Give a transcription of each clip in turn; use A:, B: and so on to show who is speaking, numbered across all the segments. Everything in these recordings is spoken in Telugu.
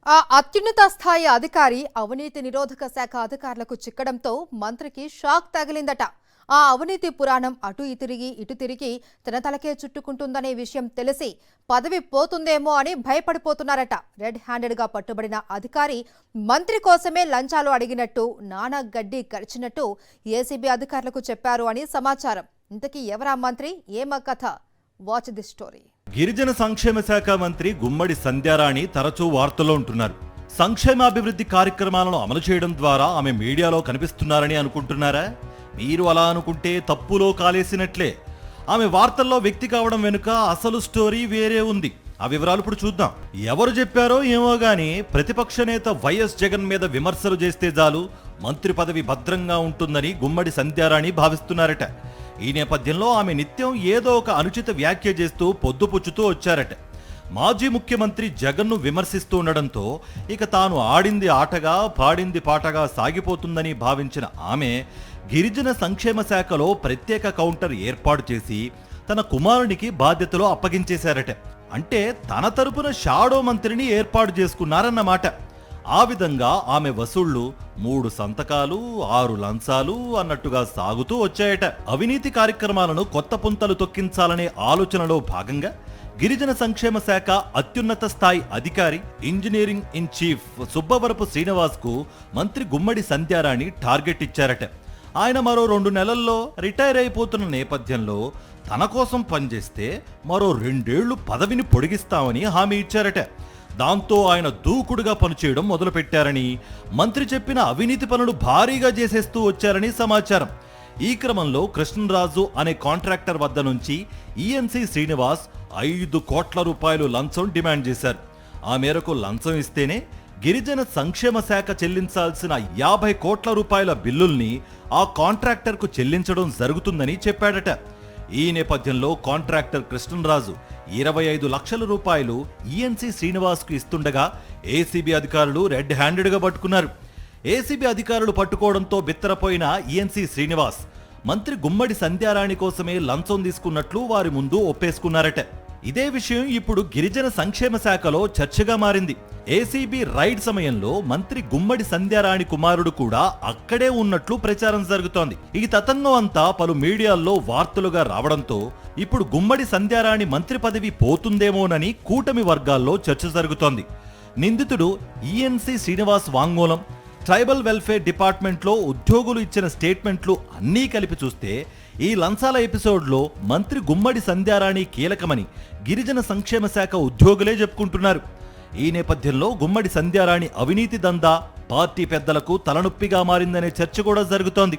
A: ఆ అత్యున్నత స్థాయి అధికారి అవినీతి నిరోధక శాఖ అధికారులకు చిక్కడంతో మంత్రికి షాక్ తగిలిందట. ఆ అవినీతి పురాణం ఇటు తిరిగి తన తలకే చుట్టుకుంటుందనే విషయం తెలిసి పదవి పోతుందేమో అని భయపడిపోతున్నారట. రెడ్ హ్యాండెడ్ గా పట్టుబడిన అధికారి మంత్రి కోసమే లంచాలు అడిగినట్టు, నానా గడ్డి కరిచినట్టు ఏసీబీ అధికారులకు చెప్పారు అని సమాచారం. ఇంతకీ ఎవరా మంత్రి, ఏమ కథ? Watch the story.
B: గిరిజన సంక్షేమ శాఖ మంత్రి గుమ్మడి సంధ్యారాణి తరచూ వార్తల్లో ఉంటున్నారు. సంక్షేమాభివృద్ధి కార్యక్రమాలను అమలు చేయడం ద్వారా ఆమె మీడియాలో కనిపిస్తున్నారని అనుకుంటున్నారా? మీరు అలా అనుకుంటే తప్పులో కాలేసినట్లే. ఆమె వార్తల్లో వ్యక్తి కావడం వెనుక అసలు స్టోరీ వేరే ఉంది. ఆ వివరాలు ఇప్పుడు చూద్దాం. ఎవరు చెప్పారో ఏమో గాని ప్రతిపక్ష నేత వైఎస్ జగన్ మీద విమర్శలు చేస్తే చాలు మంత్రి పదవి భద్రంగా ఉంటుందని గుమ్మడి సంధ్యారాణి భావిస్తున్నారట. ఈ నేపథ్యంలో ఆమె నిత్యం ఏదో ఒక అనుచిత వ్యాఖ్య చేస్తూ పొద్దుపుచ్చుతూ వచ్చారట. మాజీ ముఖ్యమంత్రి జగన్ను విమర్శిస్తూ ఉండడంతో ఇక తాను ఆడింది ఆటగా పాడింది పాటగా సాగిపోతుందని భావించిన ఆమె గిరిజన సంక్షేమ శాఖలో ప్రత్యేక కౌంటర్ ఏర్పాటు చేసి తన కుమారునికి బాధ్యతలు అప్పగించేశారట. అంటే తన తరపున షాడో మంత్రిని ఏర్పాటు చేసుకున్నారన్నమాట. ఆ విధంగా ఆమె వసూళ్లు 3 సంతకాలు 6 లంచాలు అన్నట్టుగా సాగుతూ వచ్చాయట. అవినీతి కార్యక్రమాలను కొత్త పుంతలు తొక్కించాలనే ఆలోచనలో భాగంగా గిరిజన సంక్షేమ శాఖ అత్యున్నత స్థాయి అధికారి ఇంజనీరింగ్ ఇన్ చీఫ్ సుబ్బవరపు శ్రీనివాస్ కు మంత్రి గుమ్మడి సంధ్యారాణి టార్గెట్ ఇచ్చారట. ఆయన మరో 2 నెలల్లో రిటైర్ అయిపోతున్న నేపథ్యంలో తన కోసం పనిచేస్తే మరో 2 ఏళ్లు పదవిని పొడిగిస్తామని హామీ ఇచ్చారట. దాంతో ఆయన దూకుడుగా పనిచేయడం మొదలుపెట్టారని, మంత్రి చెప్పిన అవినీతి పనులు భారీగా చేసేస్తూ వచ్చారని సమాచారం. ఈ క్రమంలో కృష్ణరాజు అనే కాంట్రాక్టర్ వద్ద నుంచి ఈఎన్సీ శ్రీనివాస్ 5 కోట్ల రూపాయలు లంచం డిమాండ్ చేశారు. ఆ మేరకు లంచం ఇస్తేనే గిరిజన సంక్షేమ శాఖ చెల్లించాల్సిన 50 కోట్ల రూపాయల బిల్లుల్ని ఆ కాంట్రాక్టర్కు చెల్లించడం జరుగుతుందని చెప్పాడట. ఈ నేపథ్యంలో కాంట్రాక్టర్ కృష్ణరాజు 25 లక్షల రూపాయలు ఈఎన్సీ శ్రీనివాస్ కు ఇస్తుండగా ఏసీబీ అధికారులు రెడ్ హ్యాండెడ్ గా పట్టుకున్నారు. ఏసీబీ అధికారులు పట్టుకోవడంతో బిత్తరపోయిన ఈఎన్సీ శ్రీనివాస్ మంత్రి గుమ్మడి సంధ్యారాణి కోసమే లంచం తీసుకున్నట్లు వారి ముందు ఒప్పేసుకున్నారట. ఇదే విషయం ఇప్పుడు గిరిజన సంక్షేమ శాఖలో చర్చగా మారింది. ఏసీబీ రైడ్ సమయంలో మంత్రి గుమ్మడి సంధ్యారాణి కుమారుడు కూడా అక్కడే ఉన్నట్లు ప్రచారం జరుగుతోంది. ఈ తతంగం అంతా పలు మీడియాల్లో వార్తలుగా రావడంతో ఇప్పుడు గుమ్మడి సంధ్యారాణి మంత్రి పదవి పోతుందేమోనని కూటమి వర్గాల్లో చర్చ జరుగుతోంది. నిందితుడు ఈఎన్సీ శ్రీనివాస్ వాంగ్మూలం, ట్రైబల్ వెల్ఫేర్ డిపార్ట్మెంట్లో ఉద్యోగులు ఇచ్చిన స్టేట్మెంట్లు అన్నీ కలిపి చూస్తే ఈ లంచాల ఎపిసోడ్లో మంత్రి గుమ్మడి సంధ్యారాణి కీలకమని గిరిజన సంక్షేమ శాఖ ఉద్యోగులే చెప్పుకుంటున్నారు. ఈ నేపథ్యంలో గుమ్మడి సంధ్యారాణి అవినీతి దందా పార్టీ పెద్దలకు తలనొప్పిగా మారిందనే చర్చ కూడా జరుగుతోంది.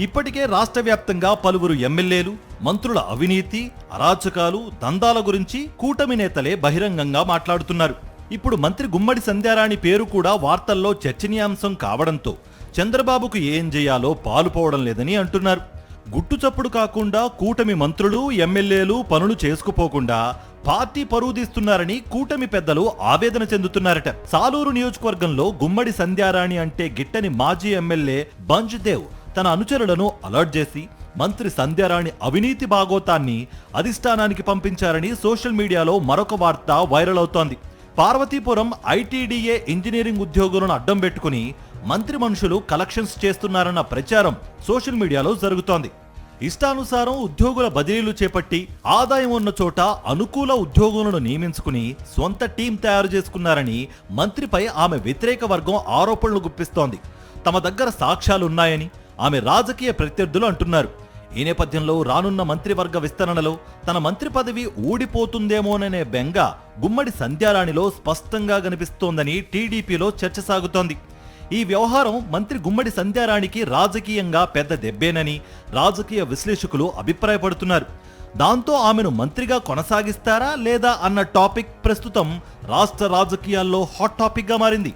B: ఇప్పటికే రాష్ట్ర వ్యాప్తంగా పలువురు ఎమ్మెల్యేలు, మంత్రుల అవినీతి, అరాచకాలు, దందాల గురించి కూటమి నేతలే బహిరంగంగా మాట్లాడుతున్నారు. ఇప్పుడు మంత్రి గుమ్మడి సంధ్యారాణి పేరు కూడా వార్తల్లో చర్చనీయాంశం కావడంతో చంద్రబాబుకు ఏం చేయాలో పాలుపోవడం లేదని అంటున్నారు. గుట్టుచప్పుడు కాకుండా కూటమి మంత్రులు, ఎమ్మెల్యేలు పనులు చేసుకుపోకుండా పార్టీ పరువు తీస్తున్నారని కూటమి పెద్దలు ఆవేదన చెందుతున్నారట. సాలూరు నియోజకవర్గంలో గుమ్మడి సంధ్యారాణి అంటే గిట్టని మాజీ ఎమ్మెల్యే బంజ్దేవ్ తన అనుచరులను అలర్ట్ చేసి మంత్రి సంధ్యారాణి అవినీతి బాగోతాన్ని అధిష్టానానికి పంపించారని సోషల్ మీడియాలో మరొక వార్త వైరల్ అవుతోంది. పార్వతీపురం ఐటీడీఏ ఇంజనీరింగ్ ఉద్యోగులను అడ్డం పెట్టుకుని మంత్రి మనుషులు కలెక్షన్స్ చేస్తున్నారన్న ప్రచారం సోషల్ మీడియాలో జరుగుతోంది. ఇష్టానుసారం ఉద్యోగుల బదిలీలు చేపట్టి ఆదాయం ఉన్న చోట అనుకూల ఉద్యోగులను నియమించుకుని సొంత టీం తయారు చేసుకున్నారని మంత్రిపై ఆమె వ్యతిరేక వర్గం ఆరోపణలు గుప్పిస్తోంది. తమ దగ్గర సాక్ష్యాలున్నాయని ఆమె రాజకీయ ప్రత్యర్థులు అంటున్నారు. ఈ నేపథ్యంలో రానున్న మంత్రివర్గ విస్తరణలో తన మంత్రి పదవి ఊడిపోతుందేమోననే బెంగ గుమ్మడి సంధ్యారాణిలో స్పష్టంగా కనిపిస్తోందని టీడీపీలో చర్చ సాగుతోంది. ఈ వ్యవహారం మంత్రి గుమ్మడి సంధ్యారాణికి రాజకీయంగా పెద్ద దెబ్బేనని రాజకీయ విశ్లేషకులు అభిప్రాయపడుతున్నారు. దాంతో ఆమెను మంత్రిగా కొనసాగిస్తారా లేదా అన్న టాపిక్ ప్రస్తుతం రాష్ట్ర రాజకీయాల్లో హాట్ టాపిక్ గా మారింది.